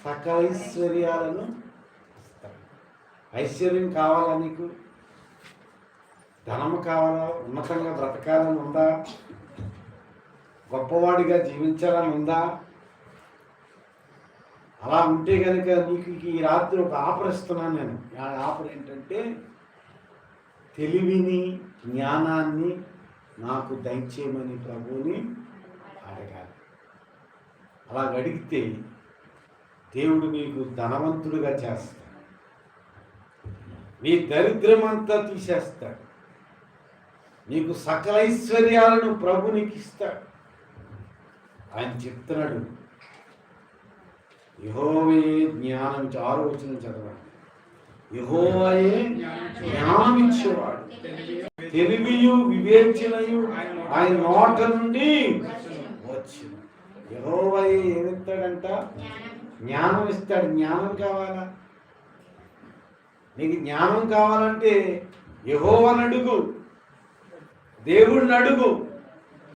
సకల ఐశ్వర్యాలను ఇస్తాడు. ఐశ్వర్యం కావాలా? నీకు ధనము కావాలా? ఉన్నతంగా బ్రతకాలని ఉందా? గొప్పవాడిగా జీవించాలని ఉందా? అలా ఉంటే కనుక నీకు ఈ రాత్రి ఒక ఆఫర్ ఇస్తున్నాను నేను. ఆ ఆఫర్ ఏంటంటే, తెలివిని జ్ఞానాన్ని నాకు దయచేయమని ప్రభువుని అడగాలి. అలా అడిగితే దేవుడు నీకు ధనవంతుడిగా చేస్తాడు. నీ దరిద్రమంతా తీసేస్తాడు. నీకు సకల ఐశ్వర్యాలను ప్రభు నీకు ఇస్తాడు. ఆయన చెప్తున్నాడు, యెహోవే జ్ఞానం 6వ వచనం చదవండి. యెహోవాయే జ్ఞానం ఇచ్చేవాడు, తెలివియు వివేచనయు ఆయన నోట నుండి వచ్చిన. యెహోవాయే ఏమిస్తాడంట? జ్ఞానం ఇస్తాడు. జ్ఞానం కావాలా? నీకు జ్ఞానం కావాలంటే యెహోవాను అడుగు, దేవుడిని అడుగు.